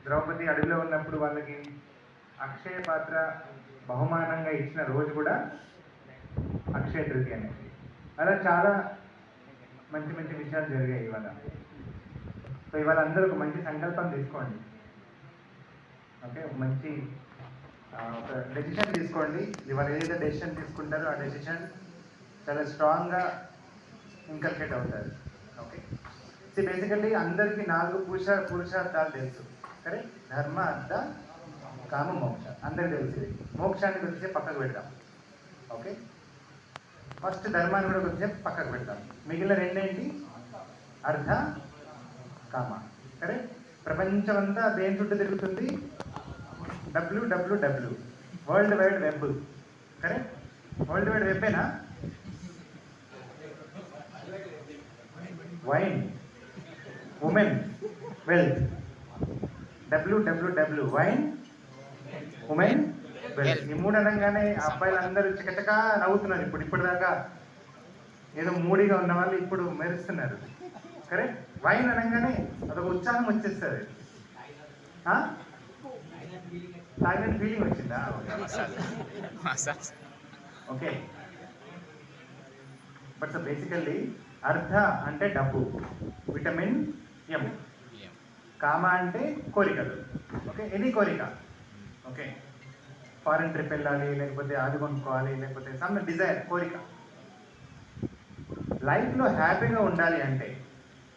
ద్రౌపది అడవిలో ఉన్నప్పుడు వాళ్ళకి అక్షయ పాత్ర బహుమానంగా ఇచ్చిన రోజు కూడా అక్షయ తృతీయ అనేది. అలా చాలా మంచి మంచి విషయాలు జరిగాయి ఇవాళ. సో ఇవాళ అందరూ ఒక మంచి సంకల్పం తీసుకోండి. ఓకే, మంచి ఒక డెసిషన్ తీసుకోండి. ఇవాళ ఏదైతే డెసిషన్ తీసుకుంటారో ఆ డెసిషన్ చాలా స్ట్రాంగ్గా ఇంకల్కేట్ అవుతారు. ఓకే, సో బేసికల్లీ అందరికీ 4 పురుషార్థాలు తెలుసు. కరెక్ట్? ధర్మ, అర్థ, కామ, మోక్ష అందరికీ తెలుసు. మోక్షాన్ని కొద్దిసేపు పక్కకు పెడతాం. ఓకే, ఫస్ట్ ధర్మాన్ని కూడా కొద్దిసేపు పక్కకు పెడతాం. మిగిలిన రెండేంటి? అర్థ, కామ. కరెక్ట్? ప్రపంచం అంతా దేని చుట్టూ తిరుగుతుంది? WWW, world wide web. Correct? World wide వెబ్బేనా? Wine, women, wealth. WWW, wine, women, wealth. ఈ 3 అనగానే అబ్బాయిలు అందరూ చికచకా నవ్వుతున్నారు. ఇప్పటిదాకా ఏదో మూడిగా ఉన్న వాళ్ళు ఇప్పుడు మెరుస్తున్నారు. కరెక్ట్? వైన్ అనగానే అదొక ఉత్సాహం వచ్చేస్తుంది. తాగిన ఫీలింగ్ వచ్చిందా? ఓకే, బట్ సో బేసికల్లీ అర్థ అంటే డబ్బు, విటమిన్ ఎం. కామ అంటే కోరికలు. ఓకే, ఎనీ కోరిక. ఓకే, ఫారెన్ ట్రిప్ వెళ్ళాలి, లేకపోతే అది కొనుక్కోవాలి, లేకపోతే సమ్ డిజైర్, కోరిక. లైఫ్లో హ్యాపీగా ఉండాలి అంటే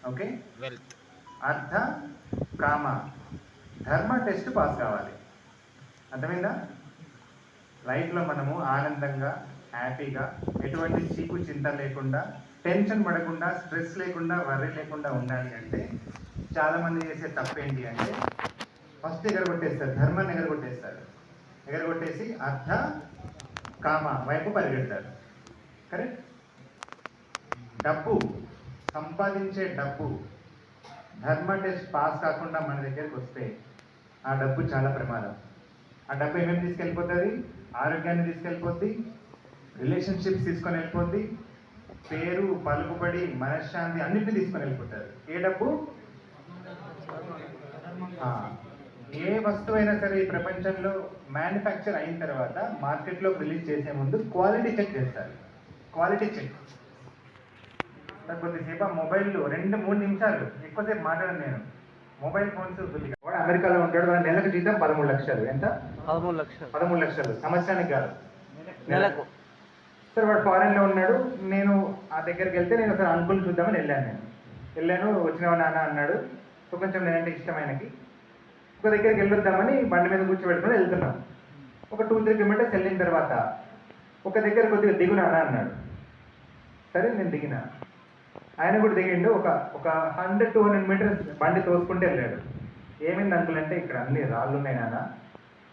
ఓకే, వెల్త్, అర్థ, కామ, ధర్మ టెస్ట్ పాస్ కావాలి. అర్థమైందా? లైఫ్లో మనము ఆనందంగా, హ్యాపీగా, ఎటువంటి చీకు చింత లేకుండా, టెన్షన్ పడకుండా, స్ట్రెస్ లేకుండా, వర్రీ లేకుండా ఉండాలి అంటే చాలామంది చేసే తప్పేంటి అంటే ఫస్ట్ ఎగరగొట్టేస్తారు, ధర్మాన్ని ఎగరగొట్టేస్తారు. ఎగరగొట్టేసి అర్థ, కామ వైపు పరిగెడతారు. కరెక్ట్? డబ్బు, సంపాదించే డబ్బు ధర్మ టెస్ట్ పాస్ కాకుండా మన దగ్గరికి వస్తే ఆ డబ్బు చాలా ప్రమాదం. ఆ డబ్బు ఏమేమి తీసుకెళ్ళిపోతుంది? ఆరోగ్యాన్ని తీసుకెళ్ళిపోద్ది, రిలేషన్షిప్స్ తీసుకొని వెళ్ళిపోద్ది, పేరు, పలుకుబడి, మనశ్శాంతి అన్నింటినీ తీసుకొని వెళ్ళిపోతారు. ఏ డబ్బు? ఏ వస్తువు అయినా సరే ఈ ప్రపంచంలో మ్యానుఫ్యాక్చర్ అయిన తర్వాత మార్కెట్లోకి రిలీజ్ చేసే ముందు క్వాలిటీ చెక్ చేస్తారు. Quality check. కొద్దిసేపు ఆ మొబైల్లో 2-3 నిమిషాలు ఎక్కువసేపు మాట్లాడను నేను. మొబైల్ ఫోన్స్ వాడు అమెరికాలో ఉంటాడు, వాడు నెలకు జీతం 13 లక్షలు. ఎంత? 13 లక్షలు సంవత్సరానికి కాదు, నెలకు. సార్ వాడు ఫారెన్లో ఉన్నాడు. నేను ఆ దగ్గరికి వెళ్తే నేను ఒకసారి అంకుల్ చూద్దామని వెళ్ళాను. వచ్చినావు నాన్న అన్నాడు. సో కొంచెం నేనంటే ఇష్టం ఆయనకి. ఒక దగ్గరికి వెళ్ళొద్దామని బండి మీద కూర్చోబెట్టుకుని వెళ్తున్నాం. ఒక 2-3 కిలోమీటర్స్ వెళ్ళిన తర్వాత ఒక దగ్గర కొద్దిగా దిగునా అన్నాడు. సరే నేను దిగిన. ఆయన కూడా దిగిండు. ఒక 100-200 మీటర్స్ బండి తోసుకుంటూ వెళ్ళాడు. ఏమైంది అంకుల్ అంటే, ఇక్కడ అన్ని రాళ్ళు ఉన్నాయి నాన్న,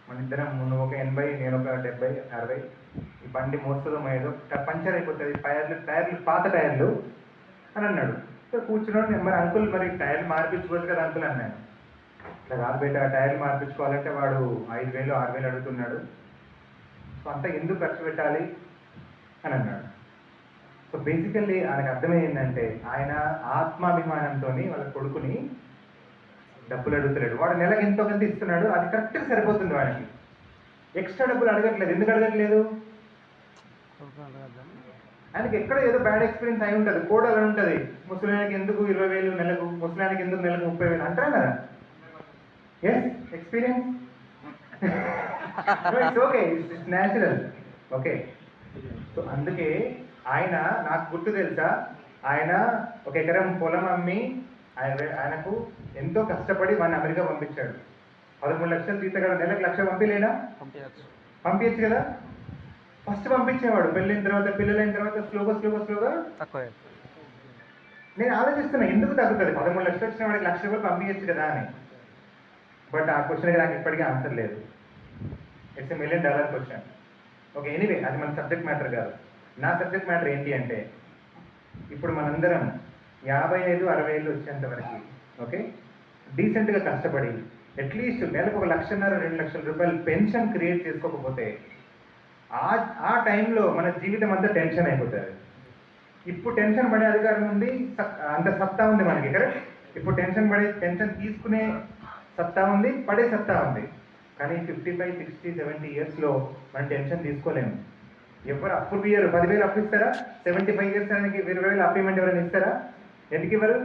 మన ఇద్దరం నువ్వు ఒక 80, నేను ఒక 70-60, ఈ బండి మోస్తుందో ఏదో పంచర్ అయిపోతుంది, టైర్లు పాత టైర్లు అని అన్నాడు. సో కూర్చున్నాడు. మరి అంకుల్ మరి టైర్లు మార్పించుకోవచ్చు కదా అంకుల్ అన్నాను. ఇట్లా కాదు బయట, టైర్లు మార్పించుకోవాలంటే వాడు 5,000-6,000 అడుగుతున్నాడు. సో అంత ఎందుకు ఖర్చు పెట్టాలి అని అన్నాడు. సో బేసికల్లీ ఆయనకు అర్థమైందంటే ఆయన ఆత్మాభిమానంతో వాళ్ళ కొడుకుని డబ్బులు అడుగుతలేడు. వాడు నెలకు ఎంతో కొంత ఇస్తున్నాడు, అది కరెక్ట్గా సరిపోతుంది వాడికి. ఎక్స్ట్రా డబ్బులు అడగట్లేదు. ఎందుకు అడగట్లేదు? ఆయనకి ఎక్కడ ఏదో బ్యాడ్ ఎక్స్పీరియన్స్ అయి ఉంటుంది, కోడలు ఉంటుంది. ముసలానికి ఎందుకు 20,000 నెలకు, ముసలానికి ఎందుకు నెలకు 30,000 అంటారా కదా? Yes, experience. It's okay, it's natural. Okay, so అందుకే ఆయన, నాకు గుర్తు తెలుసా, ఆయన 1 ఎకరం పొలం అమ్మి ఆయనకు ఎంతో కష్టపడి వాడిని అమెరికా పంపించాడు. 13 లక్షలు జీతగాడు, నెలకు 1,00,000 పంపించలేదా? పంపించచ్చు కదా. ఫస్ట్ పంపించేవాడు. పెళ్ళైన తర్వాత, పిల్లలైన తర్వాత స్లోగా తక్కువ. నేను ఆలోచిస్తున్నా ఎందుకు తగ్గుతుంది? 13 లక్షలు వచ్చిన వాడికి ₹1,00,000 పంపించచ్చు కదా అని. బట్ ఆ క్వశ్చన్కి నాకు ఇప్పటికీ ఆన్సర్ లేదు. It's $1 million question. Okay, anyway అది మన సబ్జెక్ట్ మ్యాటర్ కాదు. నా సబ్జెక్ట్ మ్యాటర్ ఏంటి అంటే, ఇప్పుడు మనందరం 55-60 ఏళ్ళు వచ్చేంత వరకు ఓకే డీసెంట్గా కష్టపడి అట్లీస్ట్ నెలకు ₹1,50,000-2 లక్షల రూపాయలు పెన్షన్ క్రియేట్ చేసుకోకపోతే ఆ టైంలో మన జీవితం అంతా టెన్షన్ అయిపోతుంది. ఇప్పుడు టెన్షన్ పడే అధికారం ఉంది, అంత సత్తా ఉంది మనకి. కరెక్ట్? ఇప్పుడు టెన్షన్ తీసుకునే సత్తా ఉంది, పడే సత్తా ఉంది. కానీ 55, 60, 70 ఇయర్స్లో మనం టెన్షన్ తీసుకోలేము. ఎవరు అప్పు ఇయ్యరు. 10,000 అప్పు ఇస్తారా? 75 ఇయర్స్ ఆయనకి 20,000 అప్పిమెంట్ ఎవరైనా ఇస్తారా? ఎందుకు ఇవ్వరు?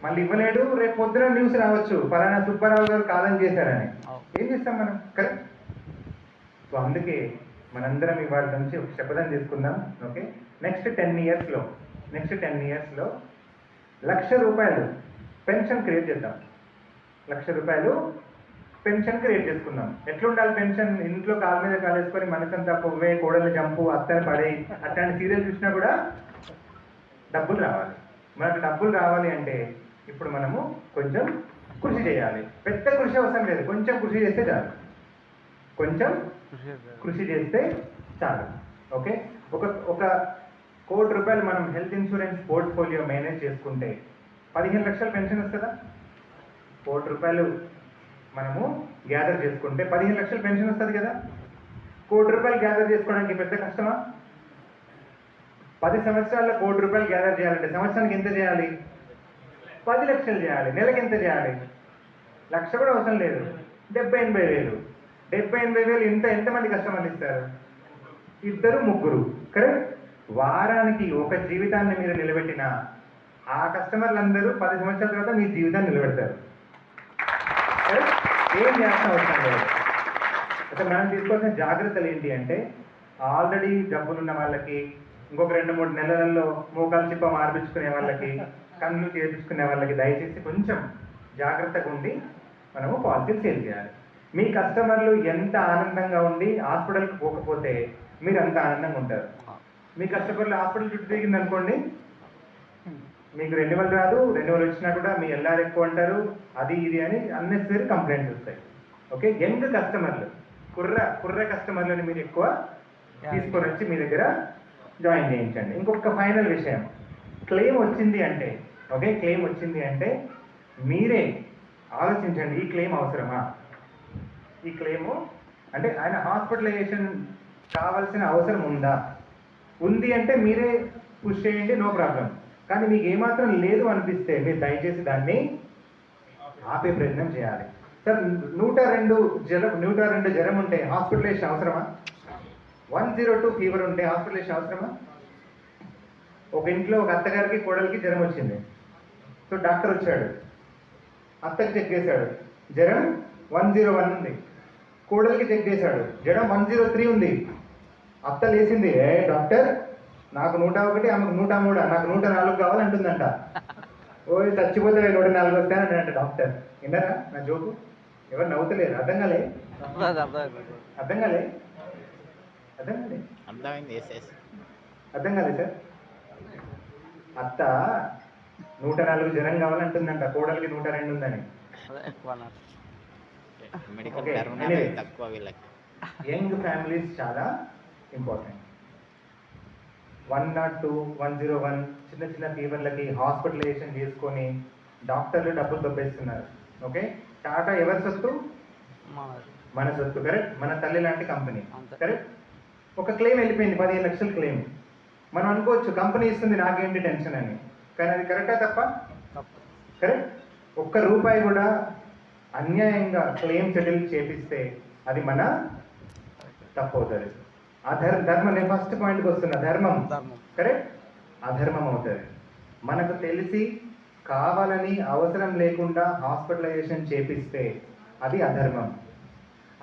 మళ్ళీ ఇవ్వలేడు. రేపు పొద్దున న్యూస్ రావచ్చు, పలానా సుబ్బారావు గారు కాలం చేశారని. ఏం చేస్తాం మనం? కరెక్ట్. సో అందుకే మనందరం ఇవాళ నుంచి ఒక శపథం తీసుకుందాం. ఓకే, నెక్స్ట్ 10 ఇయర్స్లో ₹1,00,000 పెన్షన్ క్రియేట్ చేద్దాం. ₹1,00,000 పెన్షన్ క్రియేట్ చేసుకుందాం. ఎట్లుండాలి పెన్షన్? ఇంట్లో కాలు మీద కాలేసుకొని మనసంతా పొవ్వే, కోడలు జంపు, అత్తని పడే, అట్లాంటి సీరియల్ చూసినా కూడా డబ్బులు రావాలి. మనకు డబ్బులు రావాలి అంటే ఇప్పుడు మనము కొంచెం కృషి చేయాలి. పెద్ద కృషి అవసరం లేదు, కొంచెం కృషి చేస్తే చాలు. కొంచెం కృషి చేస్తే చాలు. ఓకే, ఒక ₹1,00,00,000 మనం హెల్త్ ఇన్సూరెన్స్ పోర్ట్ఫోలియో మేనేజ్ చేసుకుంటే 15 లక్షల పెన్షన్ వస్తుందా? ₹1,00,00,000 మనము గ్యాదర్ చేసుకుంటే 15 లక్షల పెన్షన్ వస్తుంది కదా. ₹1,00,00,000 గ్యాదర్ చేసుకోవడానికి పెద్ద కష్టమా? 10 సంవత్సరాల్లో ₹1,00,00,000 గ్యాదర్ చేయాలంటే సంవత్సరానికి ఎంత చేయాలి? 10 లక్షలు చేయాలి. నెలకి ఎంత చేయాలి? 1,00,000 కూడా అవసరం లేదు, 70,000, 80,000. ఎంతమంది కస్టమర్లు ఇస్తారు? 2, 3. కరెక్ట్. వారానికి ఒక జీవితాన్ని మీరు నిలబెట్టిన ఆ కస్టమర్లందరూ 10 సంవత్సరాల తర్వాత మీ జీవితాన్ని నిలబెడతారు. ఏం చేయాల్సిన అవసరం లేదు. అయితే మనం తీసుకోవాల్సిన జాగ్రత్తలు ఏంటి అంటే, ఆల్రెడీ జబ్బులున్న వాళ్ళకి, ఇంకొక 2-3 నెలలలో మోకాలు చిప్ప మార్పించుకునే వాళ్ళకి, కన్ను చేపించుకునే వాళ్ళకి దయచేసి కొంచెం జాగ్రత్తగా ఉండి మనము పాలసీలు సేల్ చేయాలి. మీ కస్టమర్లు ఎంత ఆనందంగా ఉండి హాస్పిటల్కి పోకపోతే మీరు అంత ఆనందంగా ఉంటారు. మీ కస్టమర్లు హాస్పిటల్ చుట్టూ తిరిగింది అనుకోండి, మీకు రెన్యువల్ రాదు. రెన్యువల్ వచ్చినా కూడా మీ ఎల్ఆర్ ఎక్కువ అంటారు, అది ఇది అని అన్నెసరీ కంప్లైంట్స్ వస్తాయి. ఓకే, యంగ్ కస్టమర్లు, కుర్ర కస్టమర్లని మీరు ఎక్కువ తీసుకొని వచ్చి మీ దగ్గర జాయిన్ చేయించండి. ఇంకొక ఫైనల్ విషయం, క్లెయిమ్ వచ్చింది అంటే, ఓకే, క్లెయిమ్ వచ్చింది అంటే మీరే ఆలోచించండి, ఈ క్లెయిమ్ అవసరమా? ఈ క్లెయిము అంటే ఆయన హాస్పిటలైజేషన్ కావాల్సిన అవసరం ఉందా? ఉంది అంటే మీరే పుష్ చేయండి, నో ప్రాబ్లం. కానీ మీకు ఏమాత్రం లేదు అనిపిస్తే మీరు దయచేసి దాన్ని ఆపే ప్రయత్నం చేయాలి. సార్ 102 జ్వరం ఉంటే హాస్పిటలైజేషన్ అవసరమా? 102 ఫీవర్ ఉంటే హాస్పిటలైజేషన్ అవసరమా? ఒక ఇంట్లో ఒక అత్తగారికి కోడలికి జ్వరం వచ్చింది. సో డాక్టర్ వచ్చాడు, అత్తకి చెక్ చేశాడు, జ్వరం 101 ఉంది. కోడలికి చెక్ చేశాడు, జ్వరం 103 ఉంది. అత్త లేచింది, డాక్టర్ నాకు 101, ఆమెకు 103, నాకు 104 కావాలంటుందంట. ఓ చచ్చిపోతే 104 వస్తానంట డాక్టర్. విన్నారా నా జోకు? ఎవరు నవ్వుతలేరు? అర్థం కాలే సార్. అత్త 104 జ్వరం కావాలంటుందంట, కోడలికి 102 ఉందని. యంగ్ ఫ్యామిలీస్ చాలా ఇంపార్టెంట్. 102, 101 చిన్న ఫీవర్లకి హాస్పిటలైజేషన్ చేసుకొని డాక్టర్లు డబ్బులు దొబ్బేస్తున్నారు. ఓకే, టాటా ఎవరి సొత్తు? మన సొత్తు. కరెక్ట్. మన తల్లి లాంటి కంపెనీ. కరెక్ట్. ఒక క్లెయిమ్ వెళ్ళిపోయింది, 15 లక్షల క్లెయిమ్. మనం అనుకోవచ్చు కంపెనీ ఇస్తుంది నాకేంటి టెన్షన్ అని, కానీ అది కరెక్టా తప్ప? కరెక్ట్. ₹1 కూడా అన్యాయంగా క్లెయిమ్ సెటిల్ చేపిస్తే అది మన తప్పు అవుతుంది. ధర్మం. నేను ఫస్ట్ పాయింట్కి వస్తున్నా, ధర్మం. కరెక్ట్. అధర్మం అవుతుంది. మనకు తెలిసి కావాలని అవసరం లేకుండా హాస్పిటలైజేషన్ చేపిస్తే అది అధర్మం.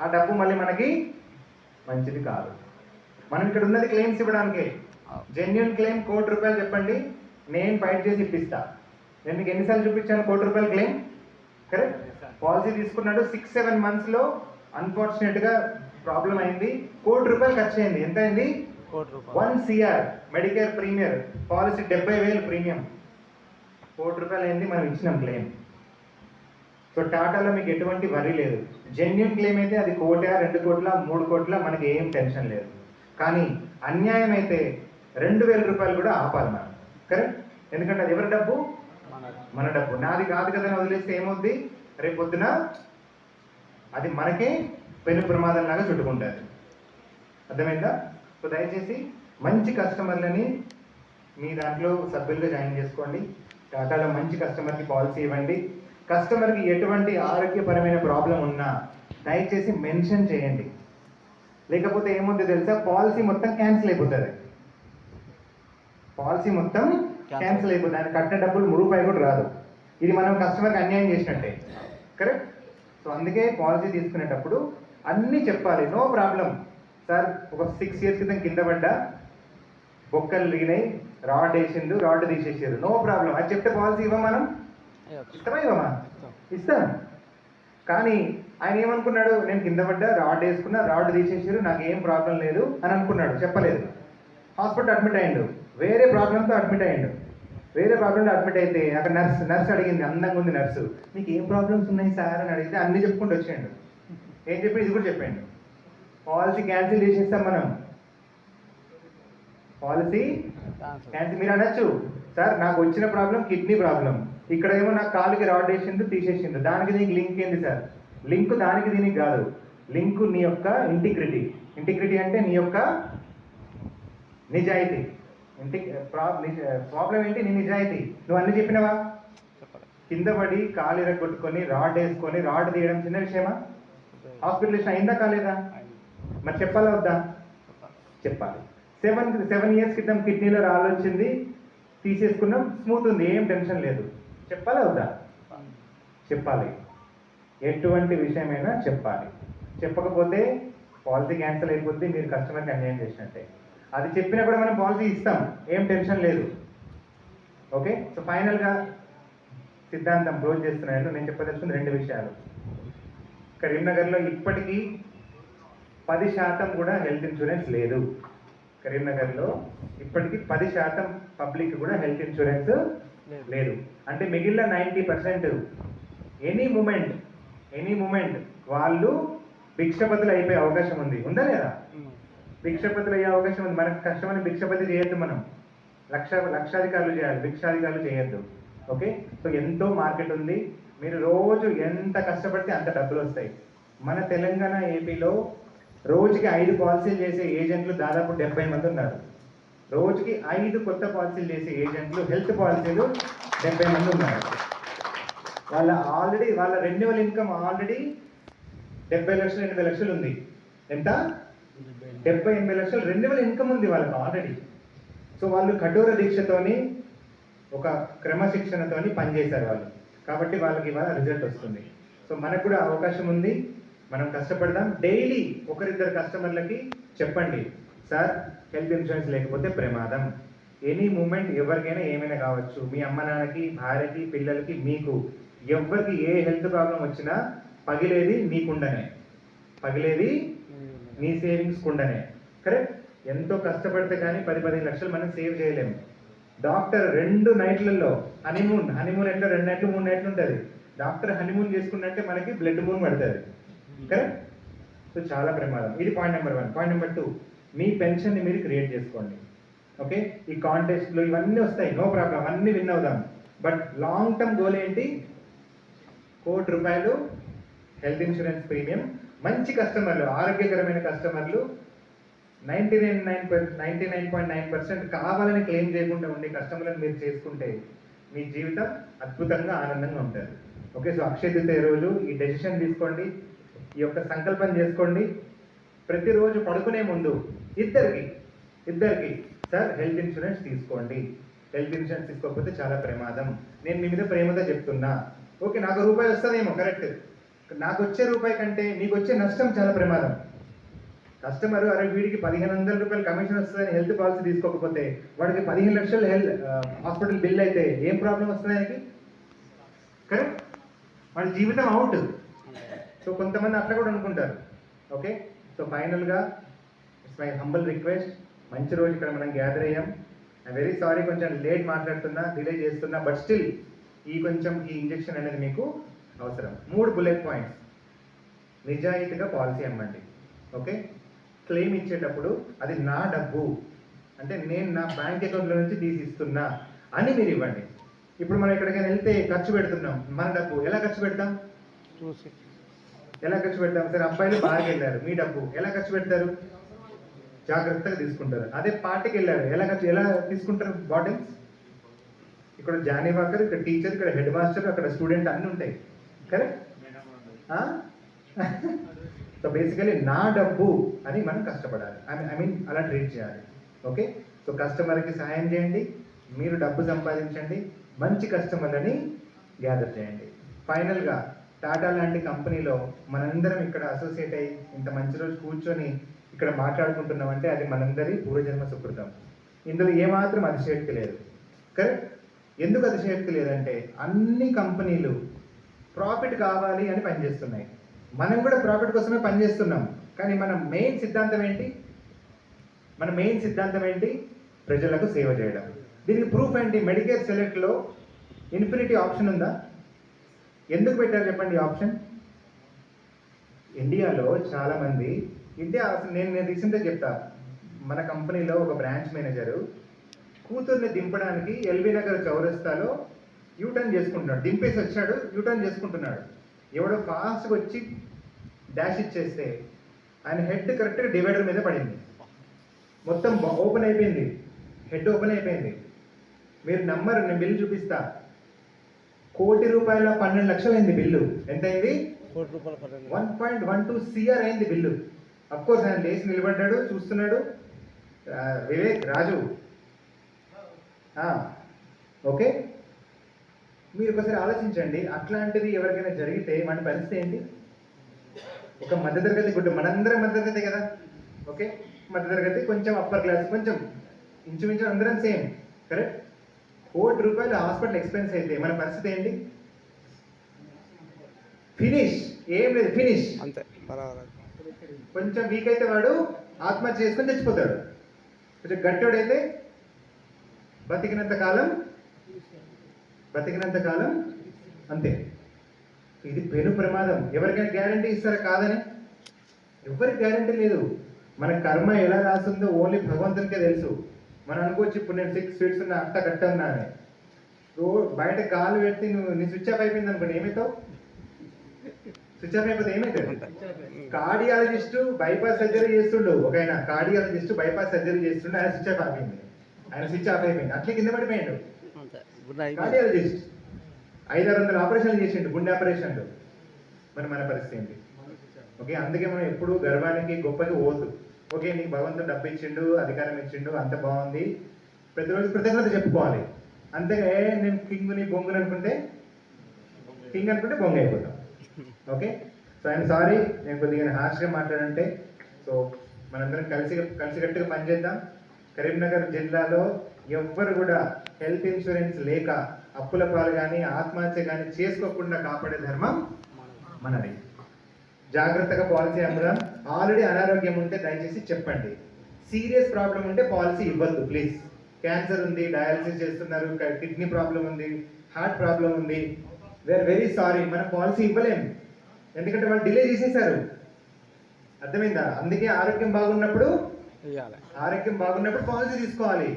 ఆ డబ్బు మళ్ళీ మనకి మంచిది కాదు. మనం ఇక్కడ ఉన్నది క్లెయిమ్స్ ఇవ్వడానికి. జెన్యున్ క్లెయిమ్ ₹1,00,00,000 చెప్పండి, నేను ఫైట్ చేసి ఇప్పిస్తా. నేను మీకు ఎన్నిసార్లు చూపించాను ₹1,00,00,000 క్లెయిమ్? కరెక్ట్. పాలసీ తీసుకున్నాడు, 6-7 మంత్స్లో అన్ఫార్చునేట్గా ప్రాబ్లం అయింది, ₹1,00,00,000 ఖర్చు అయింది. ఎంత అయింది? 1 CR. Medicare premier policy 70,000 premium, ₹1,00,00,000 అయింది. మనం ఇచ్చినాం క్లెయిమ్. సో టాటాలో మీకు ఎటువంటి వరీ లేదు. జెన్యున్ క్లెయిమ్ అయితే అది 1 కోటి, 2 కోట్ల, 3 కోట్ల, మనకి ఏం టెన్షన్ లేదు. కానీ అన్యాయం అయితే ₹2,000 కూడా ఆపాలి మనం. కరెక్ట్. ఎందుకంటే అది ఎవరి డబ్బు? మన డబ్బు. నాది కాదు కదా అని వదిలేస్తే ఏమవుద్ది? రేపు పొద్దున అది మనకే పెను ప్రమాదం లాగా చుట్టుకుంటుంది. అర్థమైందా? సో దయచేసి మంచి కస్టమర్లని మీ దాంట్లో సభ్యులుగా జాయిన్ చేసుకోండి. టాటాలో మంచి కస్టమర్కి పాలసీ ఇవ్వండి. కస్టమర్కి ఎటువంటి ఆరోగ్యపరమైన ప్రాబ్లం ఉన్నా దయచేసి మెన్షన్ చేయండి. లేకపోతే ఏముంది తెలుసా, పాలసీ మొత్తం క్యాన్సిల్ అయిపోతుంది. పాలసీ మొత్తం క్యాన్సిల్ అయిపోతుంది, ఆయన కట్టిన డబ్బులు రూపాయి కూడా రాదు. ఇది మనం కస్టమర్కి అన్యాయం చేసినట్టే, కరెక్ట్? సో అందుకే పాలసీ తీసుకునేటప్పుడు అన్నీ చెప్పాలి. నో ప్రాబ్లం సార్, ఒక 6 years క్రితం కింద పడ్డా, బొక్కలు లీనై, రాడ్ వేసిండు, రాడ్ తీసేసారు, నో ప్రాబ్లం అది చెప్తే పాలసీ ఇవ్వం మనం? ఇస్తామా ఇవ్వమా? ఇస్తాం. కానీ ఆయన ఏమనుకున్నాడు, నేను కింద పడ్డా, రాడ్ వేసుకున్నా, రాడ్ తీసేసారు, నాకు ఏం ప్రాబ్లం లేదు అని అనుకున్నాడు, చెప్పలేదు. హాస్పిటల్ అడ్మిట్ అయ్యిండు, వేరే ప్రాబ్లంతో అడ్మిట్ అయ్యిండు. వేరే ప్రాబ్లంలో అడ్మిట్ అయితే అక్కడ నర్స్ అడిగింది, అందంగా ఉంది నర్సు, మీకు ఏం ప్రాబ్లమ్స్ ఉన్నాయి సార్ అని అడిగితే అన్ని చెప్పుకుంటూ వచ్చాడు. ఏం చెప్పి ఇది కూడా చెప్పాడు, పాలసీ క్యాన్సిల్ చేసేస్తాం మనం, పాలసీ క్యాన్సిల్. మీరు అనొచ్చు, సార్ నాకు వచ్చిన ప్రాబ్లం కిడ్నీ ప్రాబ్లం, ఇక్కడ ఏమో నాకు కాలుకి రాడ్ వేసిండు తీసేసిండు, దానికి దీనికి లింక్ ఏంది సార్? లింక్ దానికి దీనికి కాదు, లింక్ నీ యొక్క ఇంటిగ్రిటీ. ఇంటిగ్రిటీ అంటే నీ యొక్క నిజాయితీ. ప్రాబ్లం ఏంటి? నీ నిజాయితీ. నువ్వు అన్ని చెప్పినవా? కింద పడి కాలు ఇరగొట్టుకొని రాడ్ వేసుకొని రాడ్ తీయడం చిన్న విషయమా? హాస్పిటల్ అయిందా కాలేదా? మరి చెప్పాలా వద్దా? చెప్పాలి. 7 years క్రితం కిడ్నీలో రాళ్ళు వచ్చింది, తీసేసుకున్నాం, స్మూత్ ఉంది, ఏం టెన్షన్ లేదు, చెప్పాలా వద్దా? చెప్పాలి. ఎటువంటి విషయమైనా చెప్పాలి. చెప్పకపోతే పాలసీ క్యాన్సిల్ అయిపోద్ది, మీరు కస్టమర్కి అన్యాయం చేసినట్టే. అది చెప్పినా కూడా మనం పాలసీ ఇస్తాం, ఏం టెన్షన్ లేదు. ఓకే, సో ఫైనల్గా సిద్ధాంతం క్లోజ్ చేస్తున్నాను. నేను చెప్పదలుచుకున్న 2 విషయాలు. కరీంనగర్లో ఇప్పటికీ 10% కూడా హెల్త్ ఇన్సూరెన్స్ లేదు. కరీంనగర్లో ఇప్పటికీ 10% పబ్లిక్ కూడా హెల్త్ ఇన్సూరెన్స్ లేదు. అంటే మిగిలిన 90% ఎనీ మూమెంట్ వాళ్ళు భిక్షపతులు అయిపోయే అవకాశం ఉంది. ఉందా లేదా? భిక్షపతులు అయ్యే అవకాశం ఉంది. మనకు కష్టమని భిక్షపతి చేయొద్దు, మనం లక్షాధికారులు చేయాలి, భిక్షాధికారులు చేయొద్దు. ఓకే, సో ఎంతో మార్కెట్ ఉంది. మీరు రోజు ఎంత కష్టపడితే అంత డబ్బులు వస్తాయి. మన తెలంగాణ ఏపీలో రోజుకి 5 పాలసీలు చేసే ఏజెంట్లు దాదాపు 70 మంది ఉన్నారు. రోజుకి 5 కొత్త పాలసీలు చేసే ఏజెంట్లు, హెల్త్ పాలసీలు 70 మంది ఉన్నారు. వాళ్ళ రెన్యువల్ ఇన్కమ్ ఆల్రెడీ 70 లక్షలు 80 లక్షలు ఉంది. ఎంత? 70-80 లక్షలు రెన్యువల్ ఇన్కమ్ ఉంది వాళ్ళకి ఆల్రెడీ. సో వాళ్ళు కఠోర దీక్షతోని, ఒక క్రమశిక్షణతోని పనిచేశారు వాళ్ళు, కాబట్టి వాళ్ళకి ఇవాళ రిజల్ట్ వస్తుంది. సో మనకు కూడా అవకాశం ఉంది, మనం కష్టపడదాం. డైలీ 1-2 కస్టమర్లకి చెప్పండి, సార్ హెల్త్ ఇన్సూరెన్స్ లేకపోతే ప్రమాదం. ఎనీ మూమెంట్ ఎవరికైనా ఏమైనా కావచ్చు, మీ అమ్మ నాన్నకి, భార్యకి, పిల్లలకి, మీకు ఎవరికి ఏ హెల్త్ ప్రాబ్లం వచ్చినా పగిలేది మీకుండనే, పగిలేది మీ సేవింగ్స్ కుండనే, కరెక్ట్? ఎంతో కష్టపడితే కానీ 10-15 లక్షలు మనం సేవ్ చేయలేము. డాక్టర్ 2 నైట్లలో హనీమూన్ ఎట్లా 2 నైట్లు 3 నైట్లు ఉంటుంది, డాక్టర్ హనీమూన్ చేసుకున్నట్టే మనకి బ్లడ్ మూన్ పడుతుంది, కరెక్ట్? సో చాలా ప్రమాదం. ఇది పాయింట్ నెంబర్ 1. పాయింట్ నెంబర్ 2, మీ పెన్షన్ని మీరు క్రియేట్ చేసుకోండి. ఓకే, ఈ కాంటెస్ట్లు ఇవన్నీ వస్తాయి, నో ప్రాబ్లం, అన్నీ విన్ అవుదాం. బట్ లాంగ్ టర్మ్ గోల్ ఏంటి? ₹1,00,00,000 హెల్త్ ఇన్సూరెన్స్ ప్రీమియం. మంచి కస్టమర్లు, ఆరోగ్యకరమైన కస్టమర్లు, 99.9% కావాలని క్లెయిమ్ చేయకుండా ఉండే కస్టమర్లను మీరు చేసుకుంటే మీ జీవితం అద్భుతంగా ఆనందంగా ఉంటుంది. ఓకే, సో అక్షయ తృతీయ రోజు ఈ డెసిషన్ తీసుకోండి, ఈ యొక్క సంకల్పం చేసుకోండి. ప్రతిరోజు పడుకునే ముందు ఇద్దరికి సార్ హెల్త్ ఇన్సూరెన్స్ తీసుకోండి. హెల్త్ ఇన్సూరెన్స్ తీసుకోకపోతే చాలా ప్రమాదం. నేను మీ మీద ప్రేమతో చెప్తున్నా. ఓకే, నాకు ₹1 వస్తుందేమో, కరెక్ట్. నాకు వచ్చే రూపాయి కంటే మీకు వచ్చే నష్టం చాలా ప్రమాదం. కస్టమర్ అరే వీడికి ₹1,500 కమిషన్ వస్తుందని హెల్త్ పాలసీ తీసుకోకపోతే వాడికి 15 లక్షలు హాస్పిటల్ బిల్ అయితే ఏం ప్రాబ్లం వస్తుంది ఆయనకి, కరెక్ట్? వాడి జీవితం అవుట్. సో కొంతమంది అట్లా కూడా అనుకుంటారు. ఓకే, సో ఫైనల్గా ఇట్స్ మై హంబల్ రిక్వెస్ట్, మంచి రోజు ఇక్కడ మనం గ్యాదర్ అయ్యాం. ఐ వెరీ సారీ, కొంచెం లేట్ మాట్లాడుతున్నా, డిలే చేస్తున్నా, బట్ స్టిల్ ఈ ఇంజెక్షన్ అనేది మీకు అవసరం. 3 బుల్లెట్ పాయింట్స్. నిజాయితీగా పాలసీ అమ్మండి. ఓకే, క్లెయిమ్ ఇచ్చేటప్పుడు అది నా డబ్బు, అంటే నేను నా బ్యాంక్ అకౌంట్లో నుంచి తీసి ఇస్తున్నా అని మీరు ఇవ్వండి. ఇప్పుడు మనం ఎక్కడికైనా వెళ్తే ఖర్చు పెడుతున్నాం, మన డబ్బు ఎలా ఖర్చు పెడతాం? సార్ అబ్బాయిలు బాగా వెళ్ళారు, మీ డబ్బు ఎలా ఖర్చు పెడతారు? జాగ్రత్తగా తీసుకుంటారు. అదే పార్టీకి వెళ్ళారు, ఎలా తీసుకుంటారు? బాటిల్స్ ఇక్కడ జానీ వాకర్, ఇక్కడ టీచర్, ఇక్కడ హెడ్ మాస్టర్, అక్కడ స్టూడెంట్ అన్నీ ఉంటాయి. కరెక్ట్? సో బేసికలీ నా డబ్బు అని మనం కష్టపడాలి. ఐ మీన్ అలా ట్రీట్ చేయాలి. ఓకే, సో కస్టమర్కి సహాయం చేయండి, మీరు డబ్బు సంపాదించండి, మంచి కస్టమర్లని గ్యాదర్ చేయండి. ఫైనల్గా టాటా లాంటి కంపెనీలో మనందరం ఇక్కడ అసోసియేట్ అయ్యి ఇంత మంచి రోజు కూర్చొని ఇక్కడ మాట్లాడుకుంటున్నామంటే అది మనందరి పూర్వజన్మ సుకృతం. ఇందులో ఏమాత్రం అతిశయోక్తి లేదు. కరెక్ట్? ఎందుకు అతిశయోక్తి లేదంటే అన్ని కంపెనీలు ప్రాఫిట్ కావాలి అని పనిచేస్తున్నాయి. మనం కూడా ప్రాఫిట్ కోసమే పనిచేస్తున్నాం. కానీ మన మెయిన్ సిద్ధాంతం ఏంటి? ప్రజలకు సేవ చేయడం. దీనికి ప్రూఫ్ ఏంటి? మెడికేర్ సెలెక్ట్లో ఇన్ఫినిటీ ఆప్షన్ ఉందా? ఎందుకు పెట్టారు చెప్పండి ఈ ఆప్షన్? ఇండియాలో చాలామంది నేను రీసెంట్గా చెప్తా, మన కంపెనీలో ఒక బ్రాంచ్ మేనేజరు కూతుర్ని దింపడానికి ఎల్బీ నగర్ చౌరస్తాలో యూటర్న్ చేసుకుంటున్నాడు. దింపేసి వచ్చాడు, యూటర్న్ చేసుకుంటున్నాడు. ఎవడో ఫాస్ట్గా వచ్చి డాష్ ఇచ్చేస్తే ఆయన హెడ్ కరెక్ట్గా డివైడర్ మీద పడింది. మొత్తం ఓపెన్ అయిపోయింది, హెడ్ ఓపెన్ అయిపోయింది. మీరు నమ్మరు, నేను బిల్లు చూపిస్తా. ₹1,12,00,000 అయింది బిల్లు. ఎంత అయింది? 1.12 CR అయింది బిల్లు. అఫ్కోర్స్ ఆయన లేచి నిలబడ్డాడు, చూస్తున్నాడు. వివేక్, రాజు, ఓకే, మీరు ఒకసారి ఆలోచించండి. అట్లాంటిది ఎవరికైనా జరిగితే మన పరిస్థితి ఏంటి? ఒక మధ్యతరగతి గుడ్డ, మనందరం మధ్యతరగతి కదా. ఓకే, మధ్యతరగతి, కొంచెం అప్పర్ క్లాస్, కొంచెం ఇంచుమించు అందరం సేమ్. కరెక్ట్? ₹1,00,00,000 హాస్పిటల్ ఎక్స్పెన్స్ అయితే మన పరిస్థితి ఏంటి? ఫినిష్, ఏం లేదు, ఫినిష్ అంతే. కొంచెం వీక్ అయితే వాడు ఆత్మహత్య చేసుకొని చచ్చిపోతాడు. కొంచెం గట్టోడైతే బతికినంత కాలం అంతే. ఇది పెను ప్రమాదం. ఎవరికైనా గ్యారంటీ ఇస్తారా కాదని? ఎవరికి గ్యారంటీ లేదు. మన కర్మ ఎలా రాస్తుందో ఓన్లీ భగవంతునికే తెలుసు. మనం అనుకోవచ్చు, ఇప్పుడు నేను 6 ఫీట్స్ ఉన్నా, అట్ట కట్ట ఉన్నా అని. బయట కాలు పెట్టి నీ స్విచ్ ఆఫ్ అయిపోయింది అనుకోండి, ఏమవుతావు? స్విచ్ ఆఫ్ అయిపోతే ఏమవుతుంది? కార్డియాలజిస్ట్ బైపాస్ సర్జరీ చేస్తుండు, ఆయన స్విచ్ ఆఫ్ అయిపోయింది, అట్లే కింద పడిపోయాడు. కార్డియాలజిస్ట్ 500-600 ఆపరేషన్లు చేసిండు, గుండె ఆపరేషన్లు. మరి మన పరిస్థితి ఏంటి? ఓకే, అందుకే మనం ఎప్పుడు గర్వానికి గొప్పకి పోవద్దు. ఓకే, నీకు భగవంతుడు డబ్బు ఇచ్చిండు, అధికారం ఇచ్చిండు, అంత బాగుంది, ప్రతిరోజు కృతజ్ఞత చెప్పుకోవాలి. అంతేగా నేను కింగ్ అనుకుంటే బొంగ అయిపోతాం. ఓకే, సో ఐఎమ్ సారీ, నేను కొద్దిగా హార్ష్గా మాట్లాడంటే. సో మనందరం కలిసికట్టుగా పనిచేద్దాం. కరీంనగర్ జిల్లాలో ఎవ్వరు కూడా హెల్త్ ఇన్సూరెన్స్ లేక అప్పుల పాలు కానీ ఆత్మహత్య కానీ చేసుకోకుండా కాపాడే ధర్మం మనది. జాగ్రత్తగా పాలసీ అమ్ముదాం. ఆల్రెడీ అనారోగ్యం ఉంటే దయచేసి చెప్పండి. సీరియస్ ప్రాబ్లం ఉంటే పాలసీ ఇవ్వద్దు ప్లీజ్. క్యాన్సర్ ఉంది, డయాలసిస్ చేస్తున్నారు, కిడ్నీ ప్రాబ్లం ఉంది, హార్ట్ ప్రాబ్లం ఉంది, వీఆర్ వెరీ సారీ, మనం పాలసీ ఇవ్వలేం. ఎందుకంటే వాళ్ళు డిలే చేసేసారు. అర్థమైందా? అందుకే ఆరోగ్యం బాగున్నప్పుడు పాలసీ తీసుకోవాలి.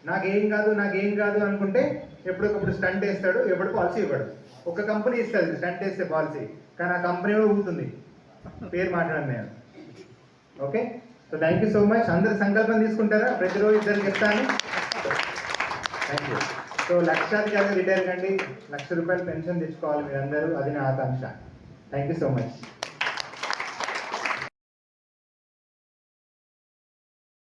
నాకేం కాదు అనుకుంటే ఎప్పటికప్పుడు స్టంట్ వేస్తాడు, ఎప్పుడు పాలసీ ఇవ్వడు. ఒక కంపెనీ ఇస్తుంది స్టంట్ వేస్తే పాలసీ, కానీ ఆ కంపెనీ కూడా ఊగుతుంది. పేరు మాట్లాడను నేను. Okay, so thank you so much. అందరు సంకల్పం తీసుకుంటారా? ప్రతిరోజు 2 చెప్తాను. Thank you. సో లక్షాధికారిగా రిటైర్ కండి, ₹1,00,000 పెన్షన్ తెచ్చుకోవాలి మీరందరూ, అది నా ఆకాంక్ష. థ్యాంక్ యూ సో మచ్.